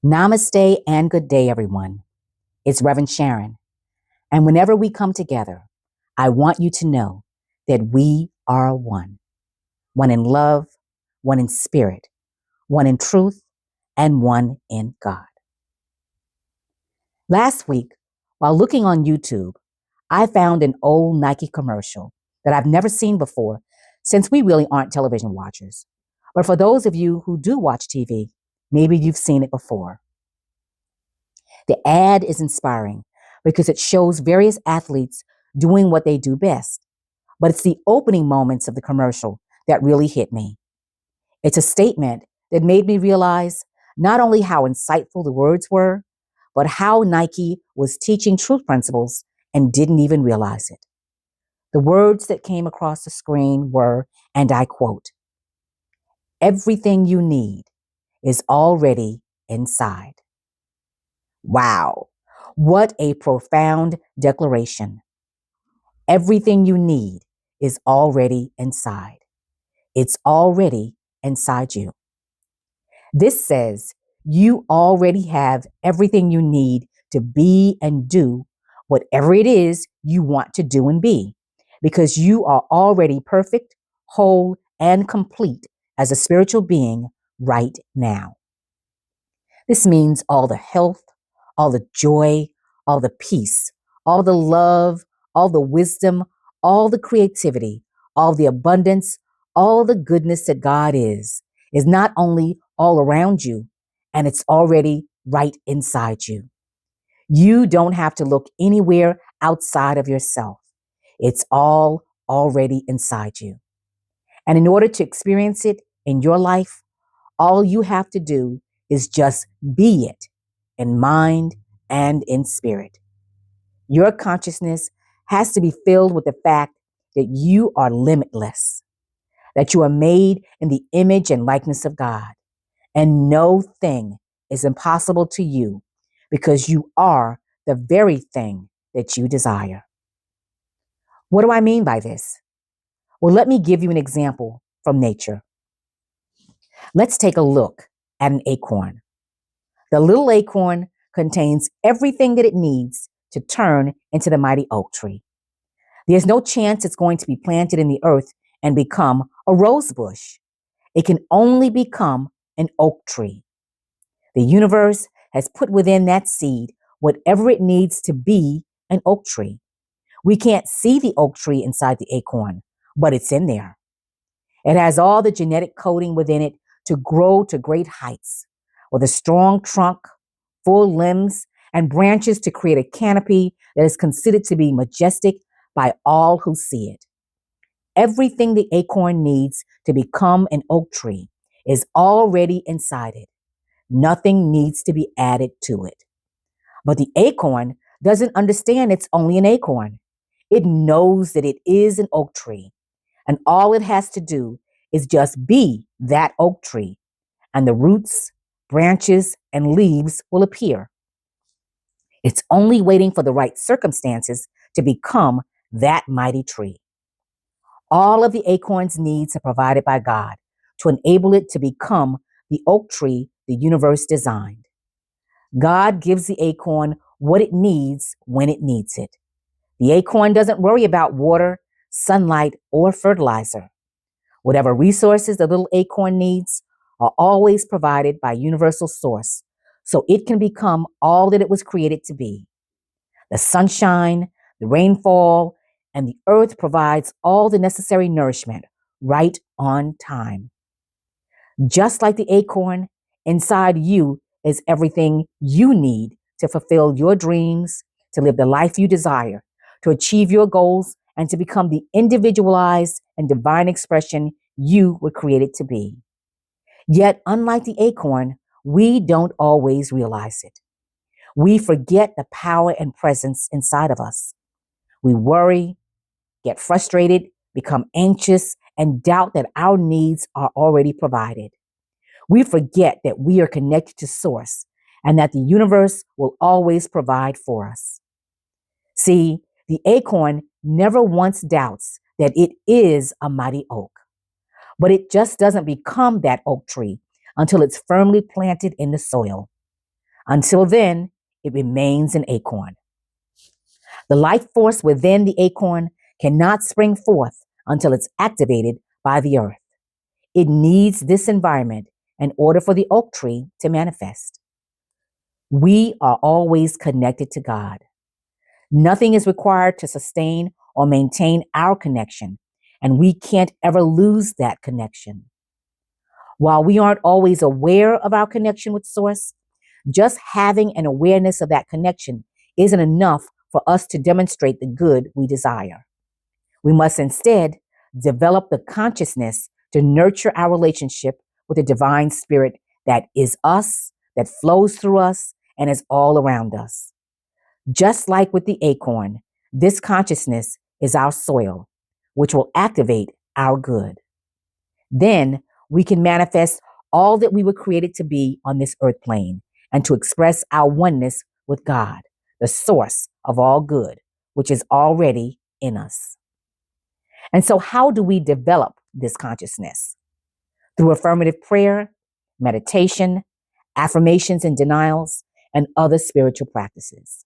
Namaste and good day, everyone. It's Reverend Sharon. And whenever we come together, I want you to know that we are one. One in love, one in spirit, one in truth, and one in God. Last week, while looking on YouTube, I found an old Nike commercial that I've never seen before since we really aren't television watchers. But for those of you who do watch TV, maybe you've seen it before. The ad is inspiring because it shows various athletes doing what they do best. But it's the opening moments of the commercial that really hit me. It's a statement that made me realize not only how insightful the words were, but how Nike was teaching truth principles and didn't even realize it. The words that came across the screen were, and I quote, "Everything you need is already inside." Wow, what a profound declaration. Everything you need is already inside. It's already inside you. This says you already have everything you need to be and do whatever it is you want to do and be, because you are already perfect, whole, and complete as a spiritual being right now. This means all the health, all the joy, all the peace, all the love, all the wisdom, all the creativity, all the abundance, all the goodness that God is not only all around you, and it's already right inside you. You don't have to look anywhere outside of yourself. It's all already inside you. And in order to experience it in your life, all you have to do is just be it in mind and in spirit. Your consciousness has to be filled with the fact that you are limitless, that you are made in the image and likeness of God, and no thing is impossible to you because you are the very thing that you desire. What do I mean by this? Well, let me give you an example from nature. Let's take a look at an acorn. The little acorn contains everything that it needs to turn into the mighty oak tree. There's no chance it's going to be planted in the earth and become a rose bush. It can only become an oak tree. The universe has put within that seed whatever it needs to be an oak tree. We can't see the oak tree inside the acorn, but it's in there. It has all the genetic coding within it to grow to great heights with a strong trunk, full limbs, and branches to create a canopy that is considered to be majestic by all who see it. Everything the acorn needs to become an oak tree is already inside it. Nothing needs to be added to it. But the acorn doesn't understand it's only an acorn. It knows that it is an oak tree, and all it has to do is just be that oak tree, and the roots, branches, and leaves will appear. It's only waiting for the right circumstances to become that mighty tree. All of the acorn's needs are provided by God to enable it to become the oak tree the universe designed. God gives the acorn what it needs when it needs it. The acorn doesn't worry about water, sunlight, or fertilizer. Whatever resources the little acorn needs are always provided by universal source, so it can become all that it was created to be. The sunshine, the rainfall, and the earth provides all the necessary nourishment right on time. Just like the acorn, inside you is everything you need to fulfill your dreams, to live the life you desire, to achieve your goals, and to become the individualized and divine expression you were created to be. Yet, unlike the acorn, we don't always realize it. We forget the power and presence inside of us. We worry, get frustrated, become anxious, and doubt that our needs are already provided. We forget that we are connected to Source and that the universe will always provide for us. See, the acorn never once doubts that it is a mighty oak, but it just doesn't become that oak tree until it's firmly planted in the soil. Until then, it remains an acorn. The life force within the acorn cannot spring forth until it's activated by the earth. It needs this environment in order for the oak tree to manifest. We are always connected to God. Nothing is required to sustain or maintain our connection, and we can't ever lose that connection. While we aren't always aware of our connection with Source, just having an awareness of that connection isn't enough for us to demonstrate the good we desire. We must instead develop the consciousness to nurture our relationship with the divine spirit that is us, that flows through us, and is all around us. Just like with the acorn, this consciousness is our soil, which will activate our good. Then we can manifest all that we were created to be on this earth plane and to express our oneness with God, the source of all good, which is already in us. And so, how do we develop this consciousness? Through affirmative prayer, meditation, affirmations and denials, and other spiritual practices.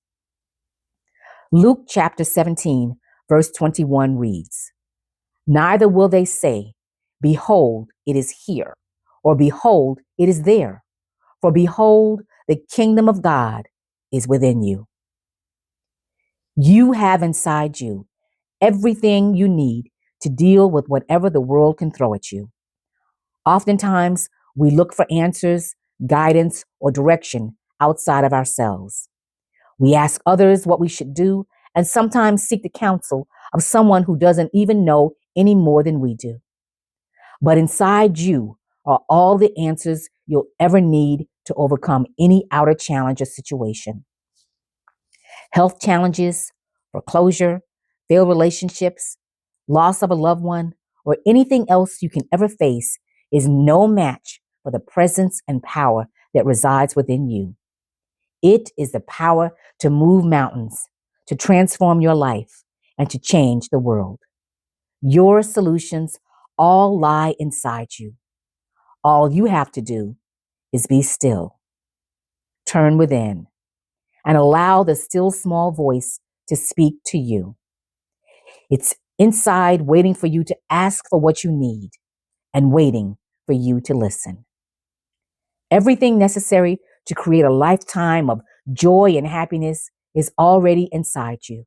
Luke chapter 17, verse 21 reads, "Neither will they say, 'Behold, it is here,' or 'Behold, it is there.' For behold, the kingdom of God is within you." You have inside you everything you need to deal with whatever the world can throw at you. Oftentimes, we look for answers, guidance, or direction outside of ourselves. We ask others what we should do and sometimes seek the counsel of someone who doesn't even know any more than we do. But inside you are all the answers you'll ever need to overcome any outer challenge or situation. Health challenges, foreclosure, failed relationships, loss of a loved one, or anything else you can ever face is no match for the presence and power that resides within you. It is the power to move mountains, to transform your life, and to change the world. Your solutions all lie inside you. All you have to do is be still, turn within, and allow the still small voice to speak to you. It's inside waiting for you to ask for what you need and waiting for you to listen. Everything necessary to create a lifetime of joy and happiness is already inside you.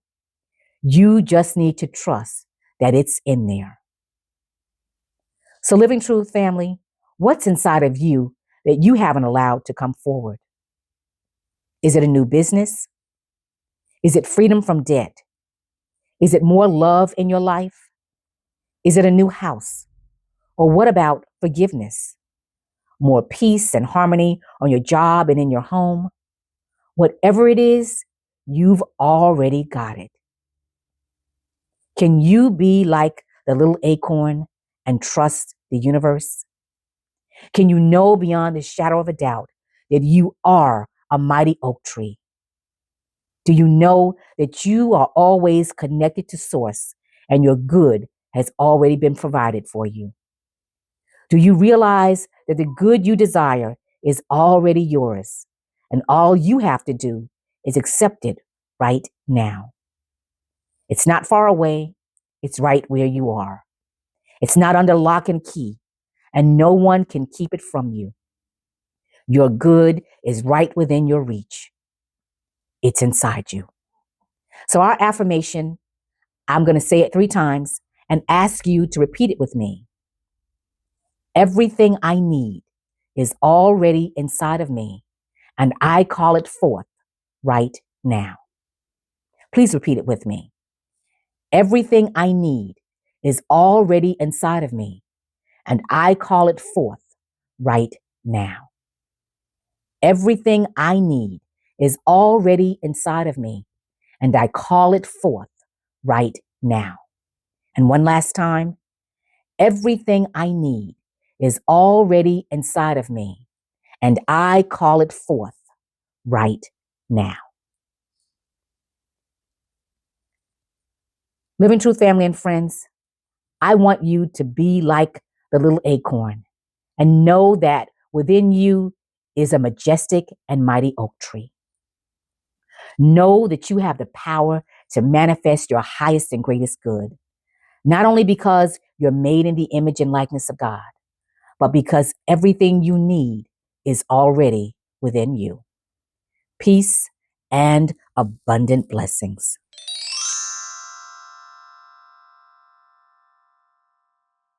You just need to trust that it's in there. So, Living Truth family, what's inside of you that you haven't allowed to come forward? Is it a new business? Is it freedom from debt? Is it more love in your life? Is it a new house? Or what about forgiveness? More peace and harmony on your job and in your home? Whatever it is, you've already got it. Can you be like the little acorn and trust the universe? Can you know beyond the shadow of a doubt that you are a mighty oak tree? Do you know that you are always connected to Source and your good has already been provided for you? Do you realize that the good you desire is already yours and all you have to do is accept it right now? It's not far away. It's right where you are. It's not under lock and key, and no one can keep it from you. Your good is right within your reach. It's inside you. So, our affirmation, I'm going to say it 3 times and ask you to repeat it with me. Everything I need is already inside of me, and I call it forth right now. Please repeat it with me. Everything I need is already inside of me, and I call it forth right now. Everything I need is already inside of me, and I call it forth right now. And one last time, everything I need is already inside of me, and I call it forth right now. Living Truth family and friends, I want you to be like the little acorn and know that within you is a majestic and mighty oak tree. Know that you have the power to manifest your highest and greatest good, not only because you're made in the image and likeness of God, but because everything you need is already within you. Peace and abundant blessings.